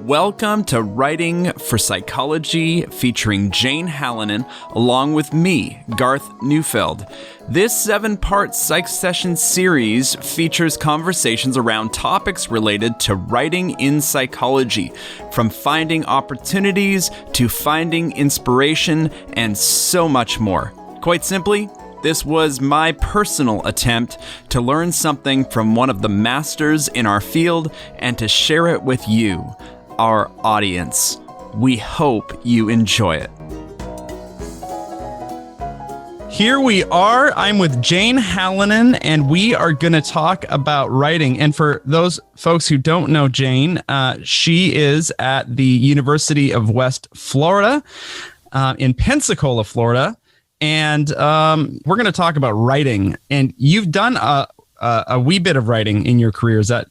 Welcome to Writing for Psychology featuring Jane Halonen along with me, Garth Neufeld. This 7-part Psych Session series features conversations around topics related to writing in psychology, from finding opportunities to finding inspiration and so much more. Quite simply, this was my personal attempt to learn something from one of the masters in our field and to share it with you, our audience. We hope you enjoy it. Here we are. I'm with Jane Halonen, and we are going to talk about writing. And for those folks who don't know Jane, she is at the University of West Florida in Pensacola, Florida. And we're going to talk about writing. And you've done a wee bit of writing in your career. Is that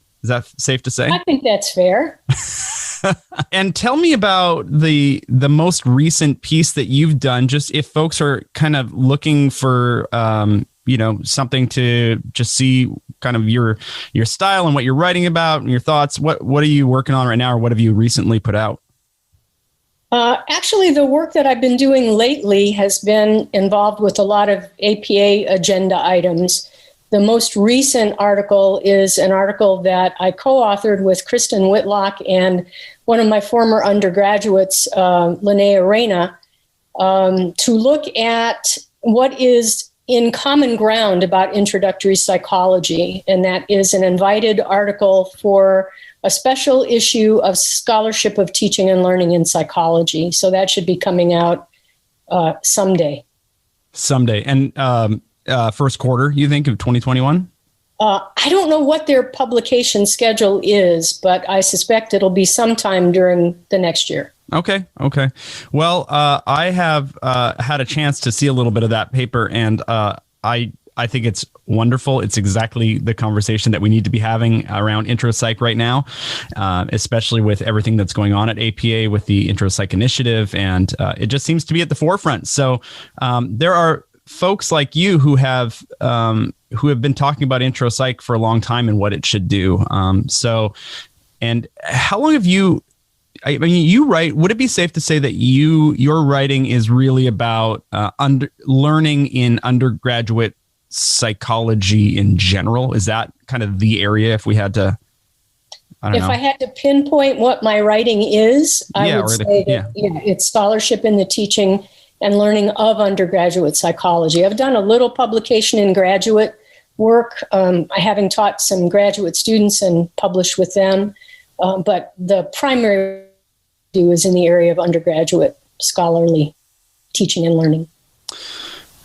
safe to say? I think that's fair. And tell me about the most recent piece that you've done, just if folks are kind of looking for, something to just see kind of your style and what you're writing about and your thoughts. What are you working on right now, or what have you recently put out? Actually, the work that I've been doing lately has been involved with a lot of APA agenda items. The most recent article is an article that I co-authored with Kristen Whitlock and one of my former undergraduates, Linnea Reyna, to look at what is in common ground about introductory psychology. And that is an invited article for a special issue of Scholarship of Teaching and Learning in Psychology. So that should be coming out someday. And first quarter, you think, of 2021? I don't know what their publication schedule is, but I suspect it'll be sometime during the next year. Okay. Well, I have had a chance to see a little bit of that paper, and I think it's wonderful. It's exactly the conversation that we need to be having around intro psych right now, especially with everything that's going on at APA with the intro psych initiative, and it just seems to be at the forefront. So there are folks like you who have been talking about intro psych for a long time and what it should do. And how long have you? I mean, you write. Would it be safe to say that your writing is really about learning in undergraduate psychology in general? Is that kind of the area? If we had to, I had to pinpoint what my writing is, I would say that it's scholarship in the teaching and learning of undergraduate psychology. I've done a little publication in graduate work, having taught some graduate students and published with them. But the primary do is in the area of undergraduate scholarly teaching and learning.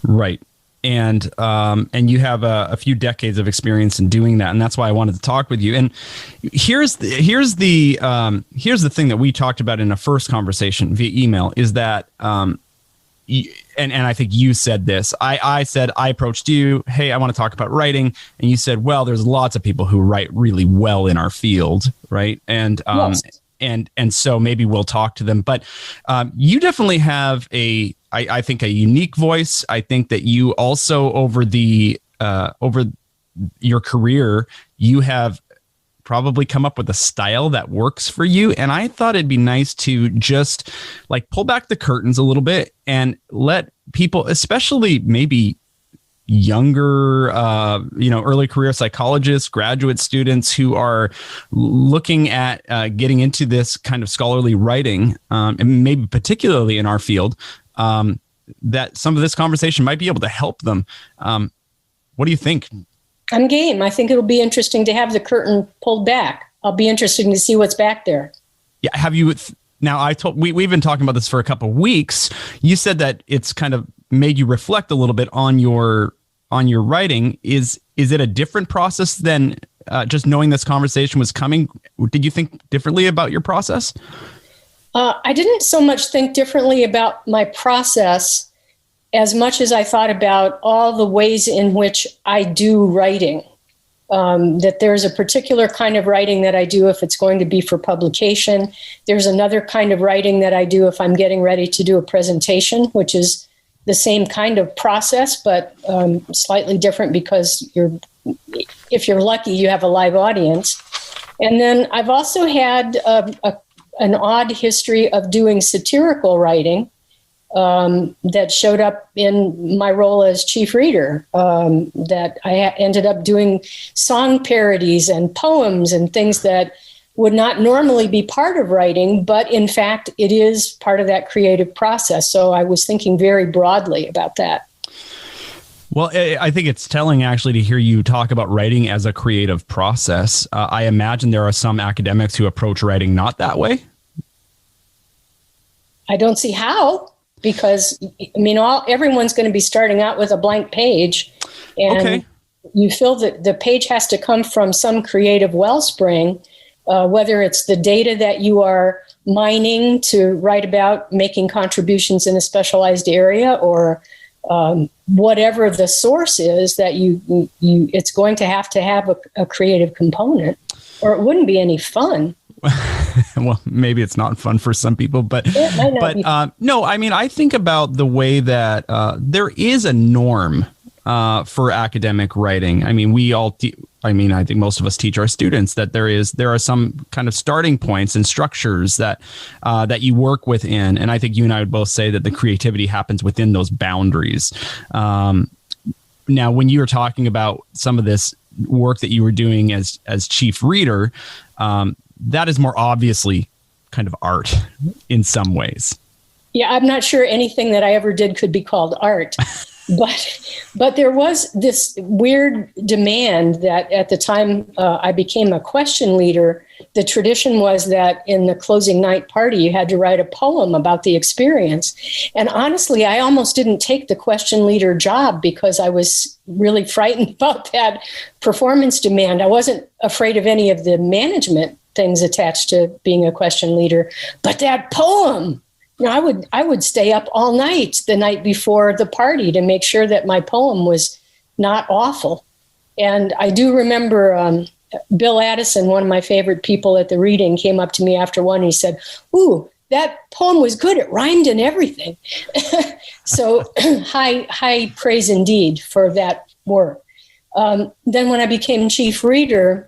Right. And you have a few decades of experience in doing that, and that's why I wanted to talk with you. And here's the thing that we talked about in a first conversation via email is that, and I think you said this. I said, I approached you, hey, I want to talk about writing, and you said, well, there's lots of people who write really well in our field, right? And yes. And so maybe we'll talk to them. But you definitely have I think a unique voice. I think that you also over your career, you have probably come up with a style that works for you. And I thought it'd be nice to just like pull back the curtains a little bit and let people, especially maybe younger, early career psychologists, graduate students who are looking at getting into this kind of scholarly writing, and maybe particularly in our field, that some of this conversation might be able to help them. What do you think? I'm game. I think it'll be interesting to have the curtain pulled back. I'll be interested to see what's back there. Yeah. Have you now? We've been talking about this for a couple of weeks. You said that it's kind of made you reflect a little bit on your writing. Is it a different process than just knowing this conversation was coming? Did you think differently about your process? I didn't so much think differently about my process as much as I thought about all the ways in which I do writing. That there's a particular kind of writing that I do if it's going to be for publication. There's another kind of writing that I do if I'm getting ready to do a presentation, which is the same kind of process, but slightly different because if you're lucky, you have a live audience. And then I've also had a an odd history of doing satirical writing that showed up in my role as chief reader, that I ended up doing song parodies and poems and things that would not normally be part of writing, but in fact, it is part of that creative process. So I was thinking very broadly about that. Well, I think it's telling actually to hear you talk about writing as a creative process. I imagine there are some academics who approach writing not that way. I don't see how, because I mean, everyone's going to be starting out with a blank page, and you feel that the page has to come from some creative wellspring, whether it's the data that you are mining to write about making contributions in a specialized area, or whatever the source is that it's going to have a creative component, or it wouldn't be any fun. Well, maybe it's not fun for some people, but no, I mean, I think about the way that there is a norm for academic writing. I mean, I think most of us teach our students that there are some kind of starting points and structures that you work within. And I think you and I would both say that the creativity happens within those boundaries. Now, when you were talking about some of this work that you were doing as chief reader, that is more obviously kind of art in some ways. Yeah, I'm not sure anything that I ever did could be called art. But there was this weird demand that at the time I became a question leader, the tradition was that in the closing night party, you had to write a poem about the experience. And honestly, I almost didn't take the question leader job because I was really frightened about that performance demand. I wasn't afraid of any of the management things attached to being a question leader, but that poem, you know, I would stay up all night the night before the party to make sure that my poem was not awful. And I do remember Bill Addison, one of my favorite people at the reading, came up to me after one and he said, "Ooh, that poem was good. It rhymed and everything." So high praise indeed for that work. Then when I became chief reader,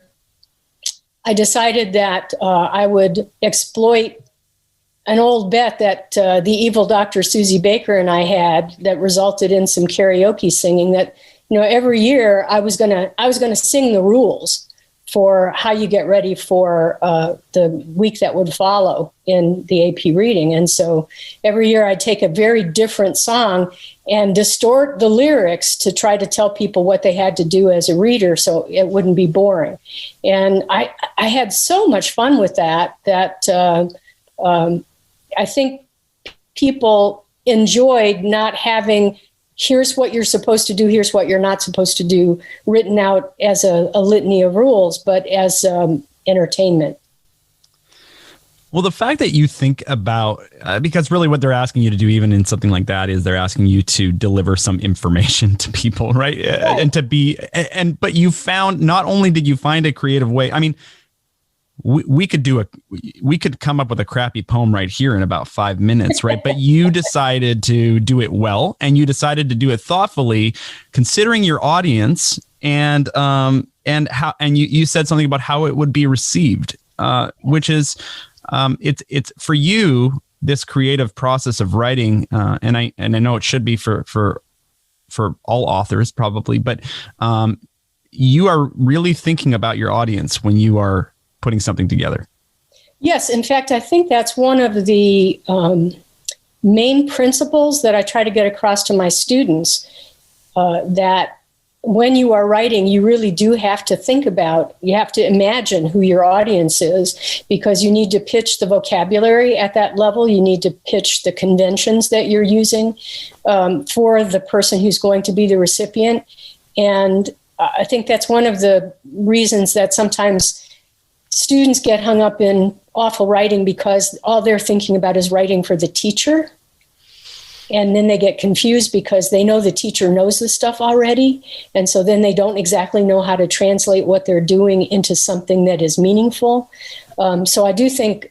I decided that I would exploit an old bet that the evil Dr. Susie Baker and I had that resulted in some karaoke singing, that, you know, every year I was gonna sing the rules for how you get ready for the week that would follow in the AP reading. And so every year I'd take a very different song and distort the lyrics to try to tell people what they had to do as a reader so it wouldn't be boring. And I had so much fun with that I think people enjoyed not having, here's what you're supposed to do, here's what you're not supposed to do, written out as a litany of rules, but as entertainment. Well, the fact that you think about, because really what they're asking you to do, even in something like that, is they're asking you to deliver some information to people, right? Yeah. But you found, not only did you find a creative way, I mean, we could come up with a crappy poem right here in about 5 minutes, right? But you decided to do it well, and you decided to do it thoughtfully, considering your audience, and you said something about how it would be received, which is it's for you, this creative process of writing, and I know it should be for all authors probably, but you are really thinking about your audience when you are putting something together. Yes. In fact, I think that's one of the main principles that I try to get across to my students, that when you are writing, you really do have to think about, you have to imagine who your audience is, because you need to pitch the vocabulary at that level. You need to pitch the conventions that you're using for the person who's going to be the recipient. And I think that's one of the reasons that sometimes students get hung up in awful writing, because all they're thinking about is writing for the teacher. And then they get confused because they know the teacher knows the stuff already. And so then they don't exactly know how to translate what they're doing into something that is meaningful. So I do think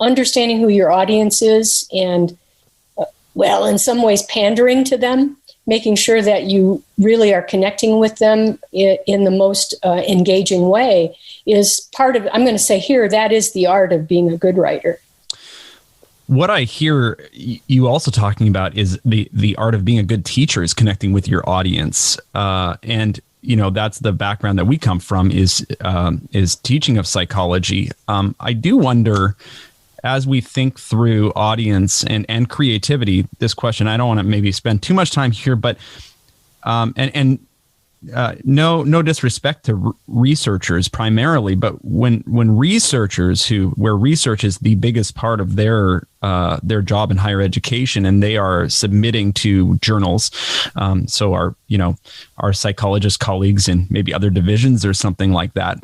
understanding who your audience is and, in some ways pandering to them, making sure that you really are connecting with them in the most engaging way is part of, I'm going to say here, that is the art of being a good writer. what I hear you also talking about is the art of being a good teacher is connecting with your audience. And, that's the background that we come from is teaching of psychology. I do wonder, as we think through audience and creativity, this question, I don't want to maybe spend too much time here, but no disrespect to researchers primarily, but when researchers where research is the biggest part of their job in higher education, and they are submitting to journals, so our psychologist colleagues in maybe other divisions or something like that.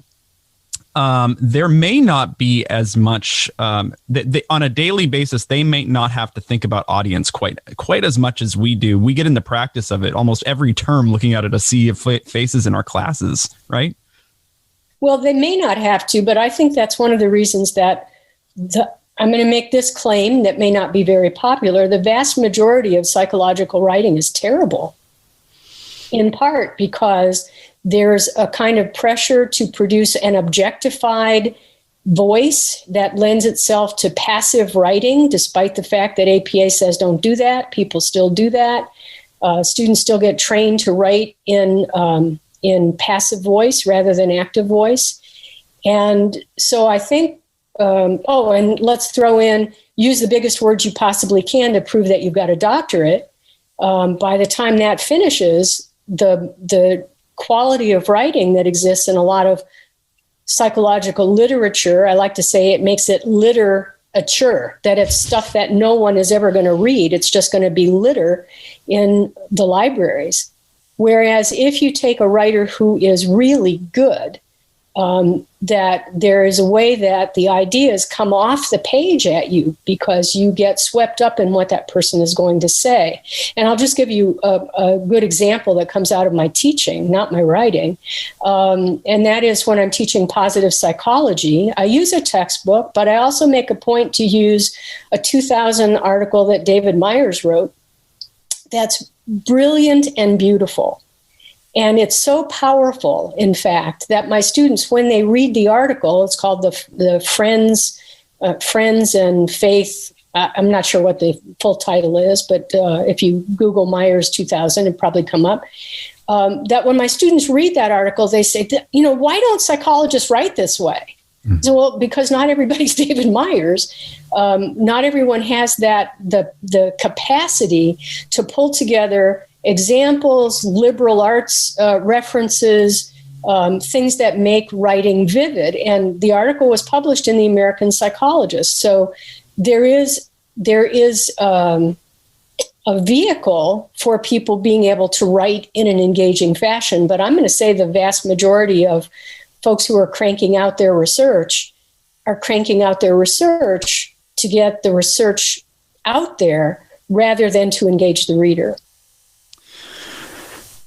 There may not be as much on a daily basis. They may not have to think about audience quite as much as we do. We get in the practice of it almost every term, looking out at a sea of faces in our classes, right? Well, they may not have to, but I think that's one of the reasons that I'm going to make this claim that may not be very popular. The vast majority of psychological writing is terrible, in part because there's a kind of pressure to produce an objectified voice that lends itself to passive writing, despite the fact that APA says don't do that. People still do that. Students still get trained to write in passive voice rather than active voice. And so I think, and let's throw in, use the biggest words you possibly can to prove that you've got a doctorate. By the time that finishes, the quality of writing that exists in a lot of psychological literature, I like to say it makes it literature, that it's stuff that no one is ever going to read. It's just going to be litter in the libraries. Whereas if you take a writer who is really good, that there is a way that the ideas come off the page at you because you get swept up in what that person is going to say. And I'll just give you a good example that comes out of my teaching, not my writing. And that is when I'm teaching positive psychology, I use a textbook, but I also make a point to use a 2000 article that David Myers wrote that's brilliant and beautiful. And it's so powerful, in fact, that my students, when they read the article, it's called the Friends and Faith. I'm not sure what the full title is, but if you Google Myers 2000, it'll probably come up. That when my students read that article, they say, why don't psychologists write this way? Mm-hmm. So, well, because not everybody's David Myers. Not everyone has the capacity to pull together examples, liberal arts references, things that make writing vivid. And the article was published in the American Psychologist. So there is a vehicle for people being able to write in an engaging fashion. But I'm going to say the vast majority of folks who are cranking out their research are cranking out their research to get the research out there rather than to engage the reader.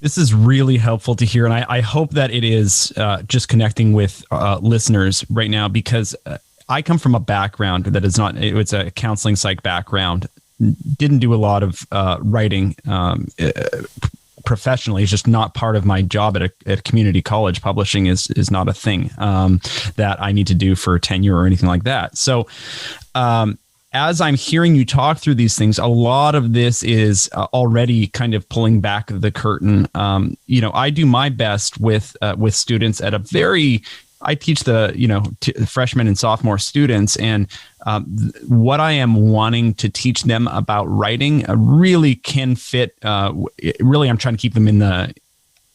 This is really helpful to hear, and I hope that it is just connecting with listeners right now, because I come from a background that is not, it's a counseling psych background, didn't do a lot of writing professionally. It's just not part of my job at a community college. Publishing is not a thing that I need to do for tenure or anything like that. So as I'm hearing you talk through these things, a lot of this is already kind of pulling back the curtain. I do my best with students at I teach the freshman and sophomore students, and what I am wanting to teach them about writing really can fit. Really, I'm trying to keep them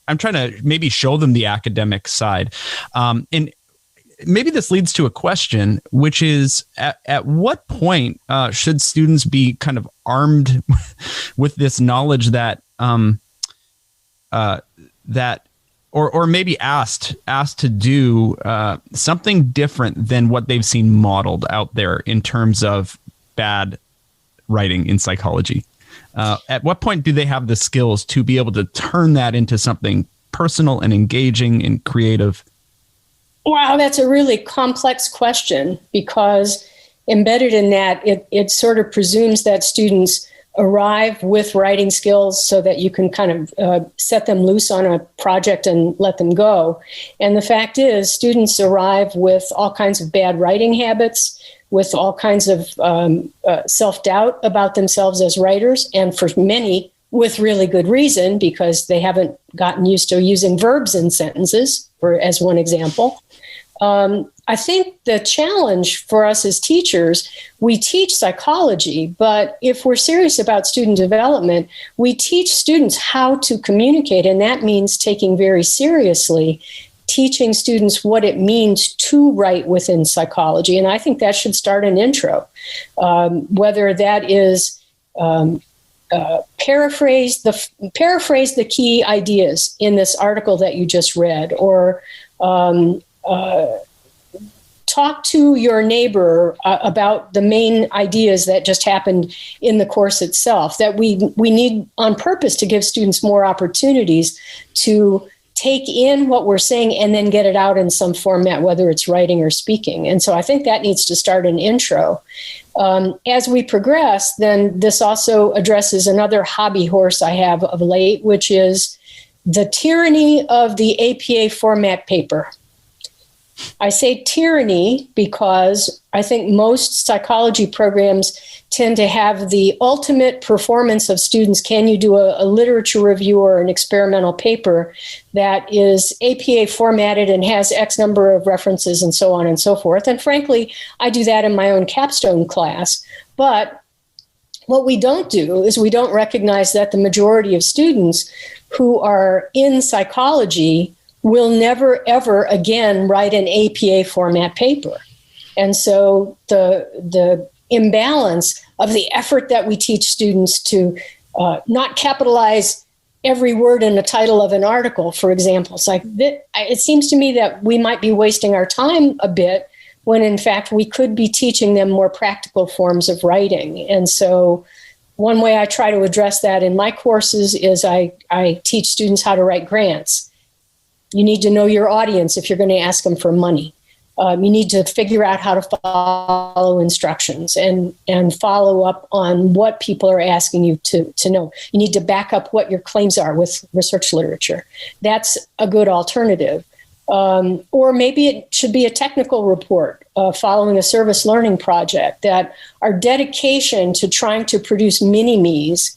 I'm trying to maybe show them the academic side, and maybe this leads to a question, which is at what point should students be kind of armed with this knowledge that or maybe asked to do something different than what they've seen modeled out there in terms of bad writing in psychology? At what point do they have the skills to be able to turn that into something personal and engaging and creative? Wow, that's a really complex question, because embedded in that, it sort of presumes that students arrive with writing skills so that you can kind of set them loose on a project and let them go. And the fact is, students arrive with all kinds of bad writing habits, with all kinds of self-doubt about themselves as writers, and for many, with really good reason, because they haven't gotten used to using verbs in sentences, as one example. I think the challenge for us as teachers, we teach psychology, but if we're serious about student development, we teach students how to communicate, and that means taking very seriously teaching students what it means to write within psychology. And I think that should start an intro, whether that is paraphrase the key ideas in this article that you just read, or talk to your neighbor about the main ideas that just happened in the course itself. That we need on purpose to give students more opportunities to take in what we're saying and then get it out in some format, whether it's writing or speaking. And so I think that needs to start an intro. As we progress, then this also addresses another hobby horse I have of late, which is the tyranny of the APA format paper. I say tyranny because I think most psychology programs tend to have the ultimate performance of students. Can you do a literature review or an experimental paper that is APA formatted and has X number of references and so on and so forth? And frankly, I do that in my own capstone class. But what we don't do is we don't recognize that the majority of students who are in psychology will never, ever again write an APA format paper. And so the imbalance of the effort that we teach students to not capitalize every word in the title of an article, for example. It's like, it seems to me that we might be wasting our time a bit when in fact we could be teaching them more practical forms of writing. And so one way I try to address that in my courses is I teach students how to write grants. You need to know your audience if you're going to ask them for money. You need to figure out how to follow instructions and follow up on what people are asking you to know. You need to back up what your claims are with research literature. That's a good alternative. Or maybe it should be a technical report following a service learning project, that our dedication to trying to produce mini-me's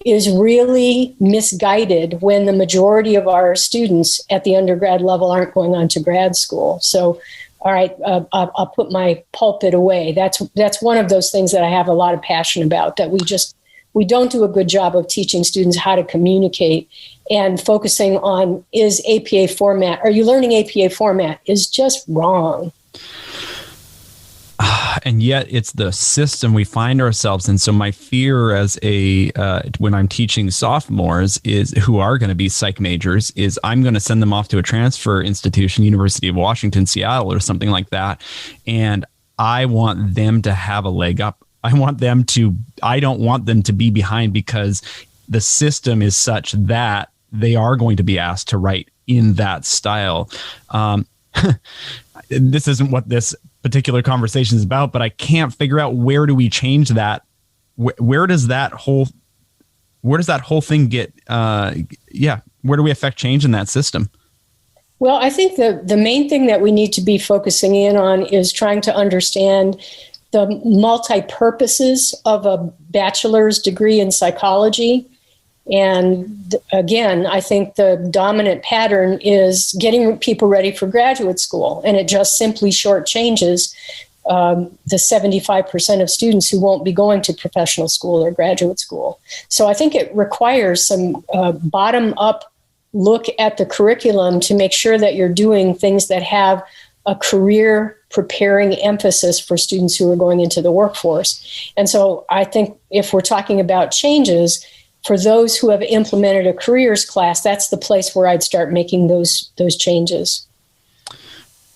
is really misguided when the majority of our students at the undergrad level aren't going on to grad school. So, all right, I'll put my pulpit away. That's one of those things that I have a lot of passion about, that we don't do a good job of teaching students how to communicate, and focusing on, is APA format, are you learning APA format, is just wrong. And yet it's the system we find ourselves in. So my fear as when I'm teaching sophomores who are going to be psych majors, is I'm going to send them off to a transfer institution, University of Washington, Seattle, or something like that. And I want them to have a leg up. I don't want them to be behind, because the system is such that they are going to be asked to write in that style. This isn't what this particular conversation is about, but I can't figure out, where do we change that? Where does that whole thing get? Where do we affect change in that system? Well, I think the main thing that we need to be focusing in on is trying to understand the multi-purposes of a bachelor's degree in psychology. And again, I think the dominant pattern is getting people ready for graduate school, and it just simply shortchanges the 75% of students who won't be going to professional school or graduate school. So I think it requires some bottom-up look at the curriculum to make sure that you're doing things that have a career preparing emphasis for students who are going into the workforce. And so I think if we're talking about changes, for those who have implemented a careers class, that's the place where I'd start making those changes.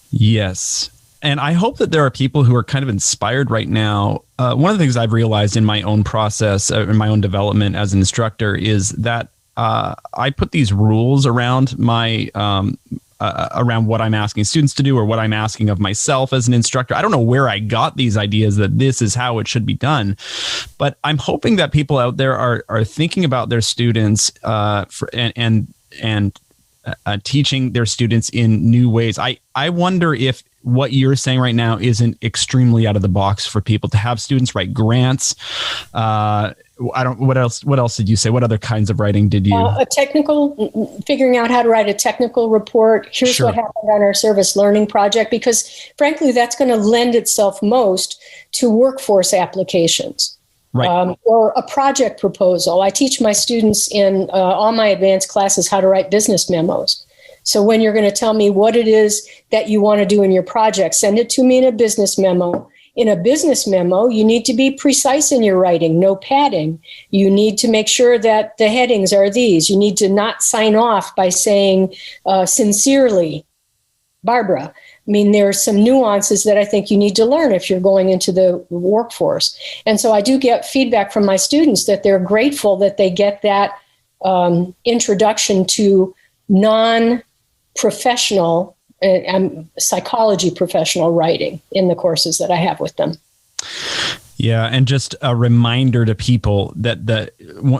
Yes. And I hope that there are people who are kind of inspired right now. One of the things I've realized in my own process, in my own development as an instructor, is that I put these rules around my around what I'm asking students to do or what I'm asking of myself as an instructor. I don't know where I got these ideas that this is how it should be done, but I'm hoping that people out there are thinking about their students and teaching their students in new ways. I wonder if what you're saying right now isn't extremely out of the box for people to have students write grants. What else did you say? What other kinds of writing did you? Figuring out how to write a technical report. Here's Sure. what happened on our service learning project, because frankly, that's going to lend itself most to workforce applications. Right. Or a project proposal. I teach my students in all my advanced classes how to write business memos. So when you're going to tell me what it is that you want to do in your project, send it to me in a business memo. In a business memo, you need to be precise in your writing, no padding. You need to make sure that the headings are these. You need to not sign off by saying, sincerely, Barbara. I mean, there are some nuances that I think you need to learn if you're going into the workforce. And so I do get feedback from my students that they're grateful that they get that introduction to non-professional psychology professional writing in the courses that I have with them. Yeah, and just a reminder to people that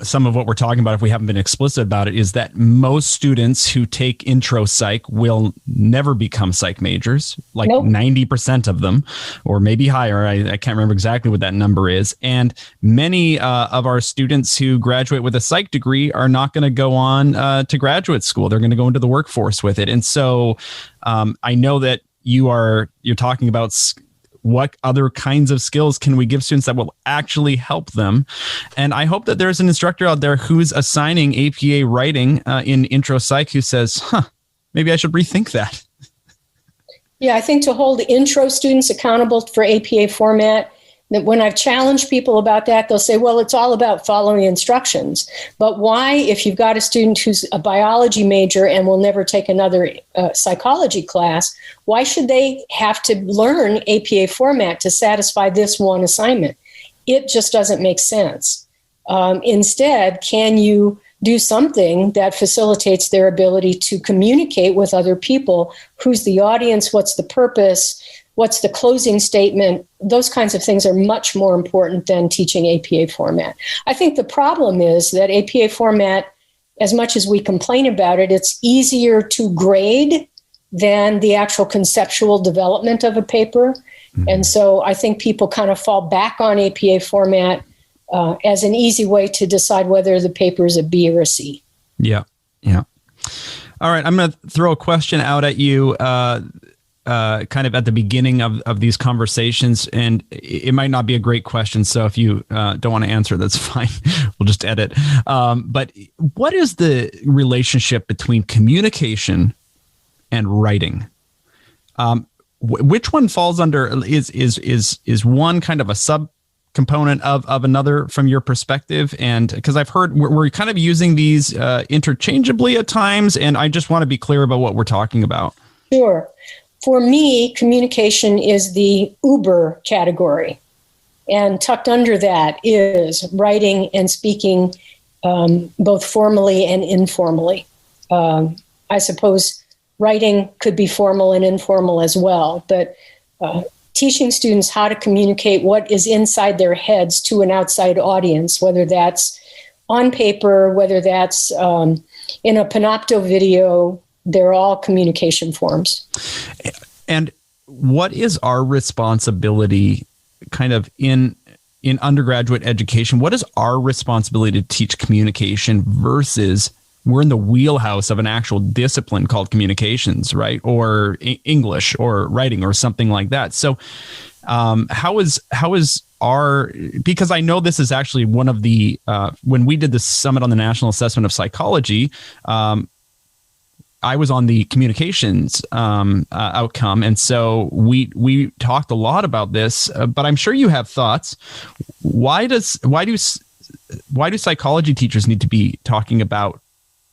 some of what we're talking about, if we haven't been explicit about it, is that most students who take intro psych will never become psych majors, like Nope. 90% of them, or maybe higher. I can't remember exactly what that number is. And many of our students who graduate with a psych degree are not going to go on to graduate school. They're going to go into the workforce with it. And so I know that you're talking about what other kinds of skills can we give students that will actually help them? And I hope that there's an instructor out there who's assigning APA writing in intro psych who says, maybe I should rethink that. Yeah, I think to hold intro students accountable for APA format, that when I've challenged people about that, they'll say, well, it's all about following instructions. But why, if you've got a student who's a biology major and will never take another psychology class, why should they have to learn APA format to satisfy this one assignment? It just doesn't make sense. Instead, can you do something that facilitates their ability to communicate with other people? Who's the audience? What's the purpose? What's the closing statement? Those kinds of things are much more important than teaching APA format. I think the problem is that APA format, as much as we complain about it, it's easier to grade than the actual conceptual development of a paper. Mm-hmm. And so I think people kind of fall back on APA format as an easy way to decide whether the paper is a B or a C. Yeah. Yeah. All right. I'm going to throw a question out at you. Kind of at the beginning of these conversations, and it might not be a great question. So if you don't want to answer, that's fine. We'll just edit. But what is the relationship between communication and writing? Which one falls under, is one kind of a subcomponent of another from your perspective? And because I've heard we're kind of using these interchangeably at times, and I just want to be clear about what we're talking about. Sure. For me, communication is the Uber category. And tucked under that is writing and speaking, both formally and informally. I suppose writing could be formal and informal as well, but teaching students how to communicate what is inside their heads to an outside audience, whether that's on paper, whether that's in a Panopto video, they're all communication forms. And what is our responsibility kind of in undergraduate education? What is our responsibility to teach communication versus we're in the wheelhouse of an actual discipline called communications, right? Or English or writing or something like that. So how is our, because I know this is actually one of the, when we did the Summit on the National Assessment of Psychology, I was on the communications outcome. And so we talked a lot about this, but I'm sure you have thoughts. Why do psychology teachers need to be talking about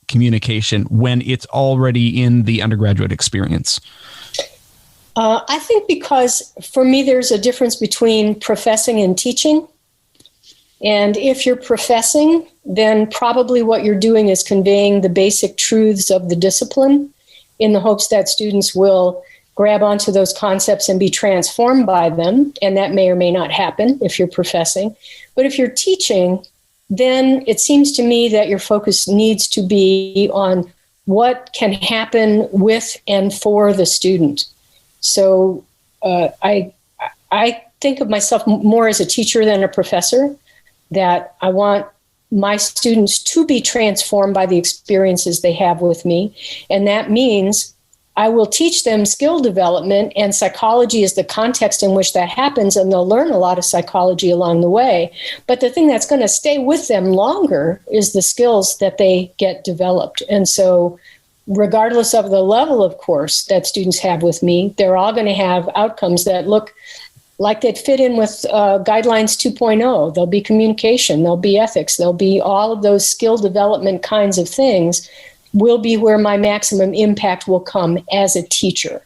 communication when it's already in the undergraduate experience? I think because for me, there's a difference between professing and teaching. And if you're professing, then probably what you're doing is conveying the basic truths of the discipline. in the hopes that students will grab onto those concepts and be transformed by them. And that may or may not happen if you're professing. But if you're teaching, then it seems to me that your focus needs to be on what can happen with and for the student. So I think of myself more as a teacher than a professor, that I want my students to be transformed by the experiences they have with me. And that means I will teach them skill development, and psychology is the context in which that happens, and they'll learn a lot of psychology along the way. But the thing that's going to stay with them longer is the skills that they get developed. And so regardless of the level of course that students have with me, they're all going to have outcomes that look like they'd fit in with Guidelines 2.0. There'll be communication, there'll be ethics, there'll be all of those skill development kinds of things will be where my maximum impact will come as a teacher.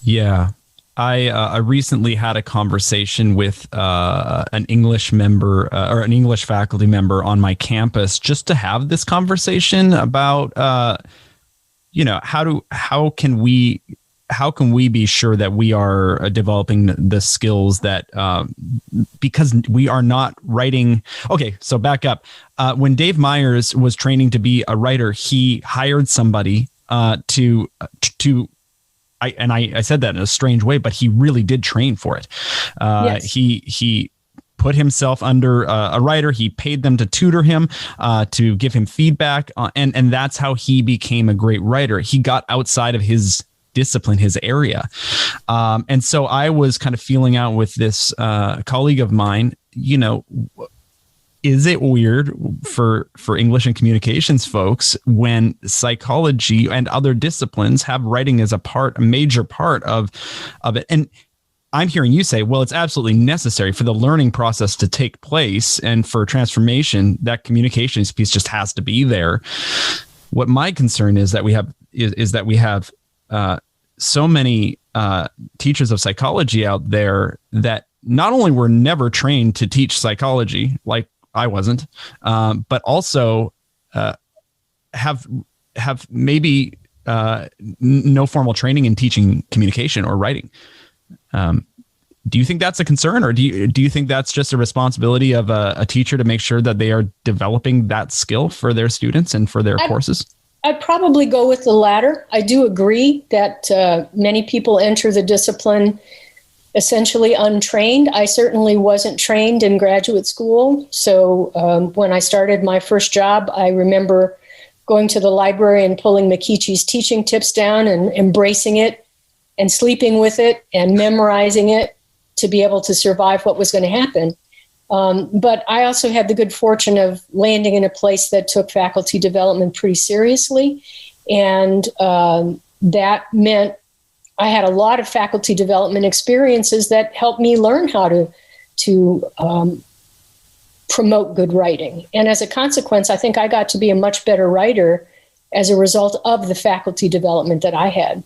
Yeah. I recently had a conversation with an English member or an English faculty member on my campus just to have this conversation about, how can we be sure that we are developing the skills that, because we are not writing. Okay, so back up. When Dave Myers was training to be a writer, he hired somebody I said that in a strange way, but he really did train for it. Yes. He put himself under a writer. He paid them to tutor him, to give him feedback, and that's how he became a great writer. He got outside of his discipline, his area. And so I was kind of feeling out with this colleague of mine, is it weird for English and communications folks when psychology and other disciplines have writing as a major part of it? And I'm hearing you say, well, it's absolutely necessary for the learning process to take place, and for transformation, that communications piece just has to be there. What my concern is that we have so many teachers of psychology out there that not only were never trained to teach psychology, like I wasn't, but also have maybe no formal training in teaching communication or writing. Do you think that's a concern, or do you think that's just a responsibility of a teacher to make sure that they are developing that skill for their students and for their courses? I'd probably go with the latter. I do agree that many people enter the discipline essentially untrained. I certainly wasn't trained in graduate school. So when I started my first job, I remember going to the library and pulling McKeeche's teaching tips down and embracing it and sleeping with it and memorizing it to be able to survive what was going to happen. But I also had the good fortune of landing in a place that took faculty development pretty seriously. And that meant I had a lot of faculty development experiences that helped me learn how to promote good writing. And as a consequence, I think I got to be a much better writer as a result of the faculty development that I had.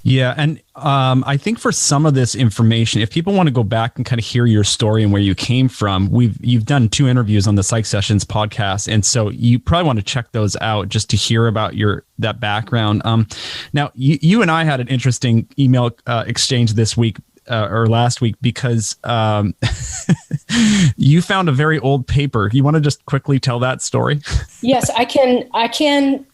Yeah. And I think for some of this information, if people want to go back and kind of hear your story and where you came from, you've done 2 interviews on the Psych Sessions podcast. And so you probably want to check those out just to hear about that background. Now, you and I had an interesting email exchange this week or last week because you found a very old paper. You want to just quickly tell that story? Yes, I can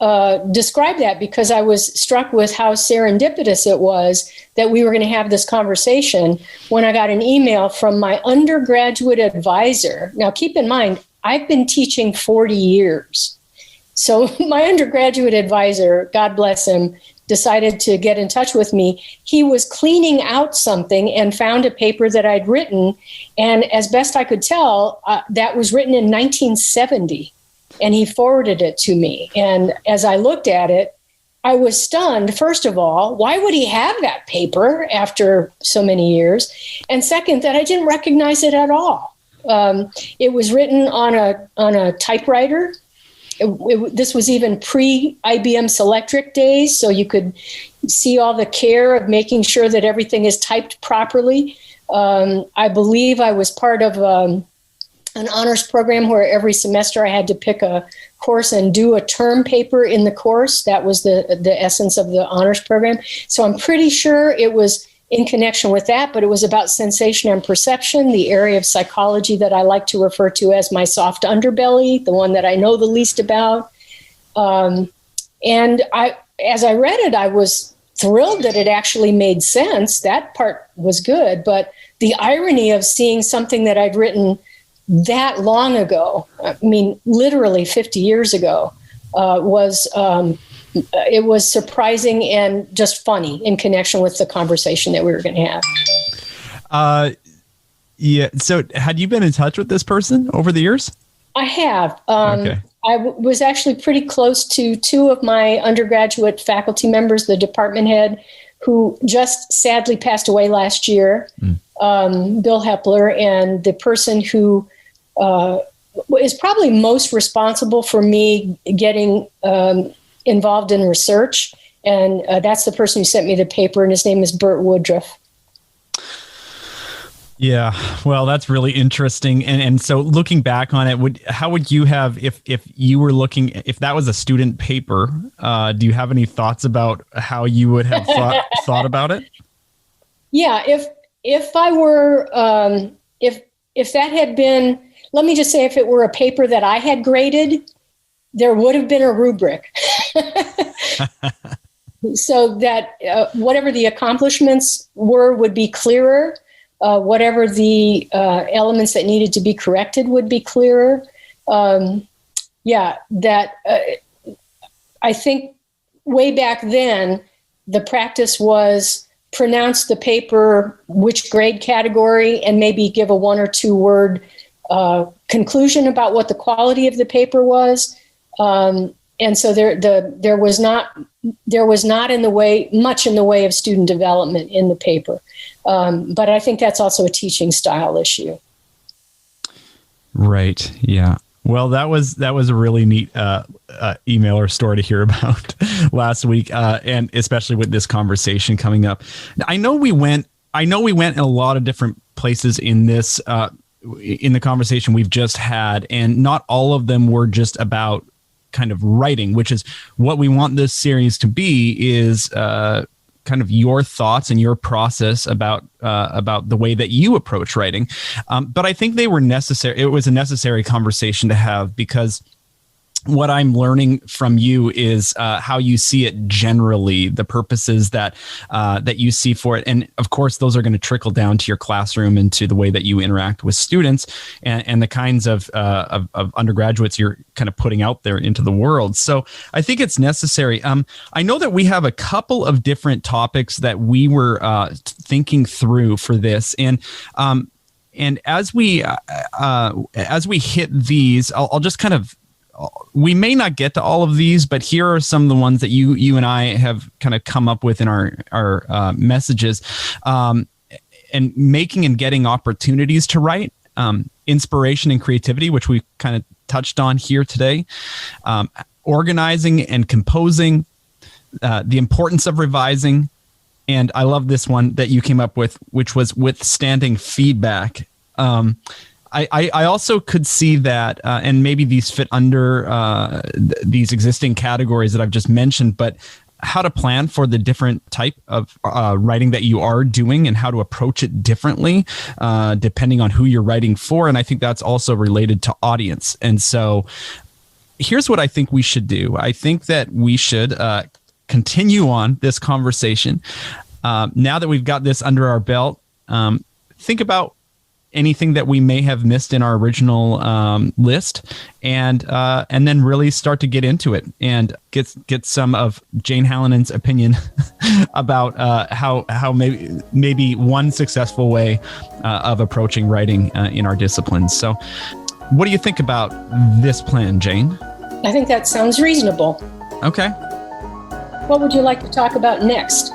describe that because I was struck with how serendipitous it was that we were going to have this conversation when I got an email from my undergraduate advisor. Now, keep in mind, I've been teaching 40 years. So my undergraduate advisor, God bless him, decided to get in touch with me. He was cleaning out something and found a paper that I'd written. And as best I could tell, that was written in 1970. And he forwarded it to me. And as I looked at it, I was stunned. First of all, why would he have that paper after so many years? And second, that I didn't recognize it at all. It was written on a typewriter. This was even pre-IBM Selectric days, so you could see all the care of making sure that everything is typed properly. I believe I was part of an honors program where every semester I had to pick a course and do a term paper in the course. That was the essence of the honors program. So I'm pretty sure it was in connection with that, but it was about sensation and perception, the area of psychology that I like to refer to as my soft underbelly, the one that I know the least about. And as I read it, I was thrilled that it actually made sense. That part was good, but the irony of seeing something that I'd written that long ago, I mean, literally 50 years ago, was surprising and just funny in connection with the conversation that we were going to have. Yeah. So had you been in touch with this person over the years? I have. Okay. I was actually pretty close to two of my undergraduate faculty members, the department head, who just sadly passed away last year, Bill Hepler, and the person who is probably most responsible for me getting involved in research. And that's the person who sent me the paper, and his name is Burt Woodruff. Yeah, well, that's really interesting. And so looking back on it, how would you have, if you were looking, if that was a student paper, do you have any thoughts about how you would have thought about it? Yeah, if I were, if that had been, let me just say, if it were a paper that I had graded, there would have been a rubric. So that whatever the accomplishments were would be clearer. Whatever the elements that needed to be corrected would be clearer. I think way back then, the practice was pronounce the paper, which grade category, and maybe give a 1 or 2 word conclusion about what the quality of the paper was. And so there was not much in the way of student development in the paper. But I think that's also a teaching style issue. Right. Yeah. Well, that was a really neat email or story to hear about last week, and especially with this conversation coming up. I know we went in a lot of different places in this in the conversation we've just had, and not all of them were just about kind of writing, which is what we want this series to be, is kind of your thoughts and your process about the way that you approach writing. But I think they were necessary. It was a necessary conversation to have, because what I'm learning from you is how you see it generally, the purposes that you see for it. And of course, those are going to trickle down to your classroom and to the way that you interact with students and the kinds of undergraduates you're kind of putting out there into the world. So I think it's necessary. I know that we have a couple of different topics that we were thinking through for this. And as we hit these, I'll just kind of, we may not get to all of these, but here are some of the ones that you and I have kind of come up with in our messages, and making and getting opportunities to write, inspiration and creativity, which we kind of touched on here today, organizing and composing, the importance of revising. And I love this one that you came up with, which was withstanding feedback. I also could see that, and maybe these fit under these existing categories that I've just mentioned, but how to plan for the different type of writing that you are doing and how to approach it differently, depending on who you're writing for. And I think that's also related to audience. And so here's what I think we should do. I think that we should continue on this conversation. Now that we've got this under our belt, think about anything that we may have missed in our original list, and then really start to get into it and get some of Jane Halonen's opinion about how maybe one successful way of approaching writing in our disciplines. So what do you think about this plan, Jane? I think that sounds reasonable. Okay. What would you like to talk about next?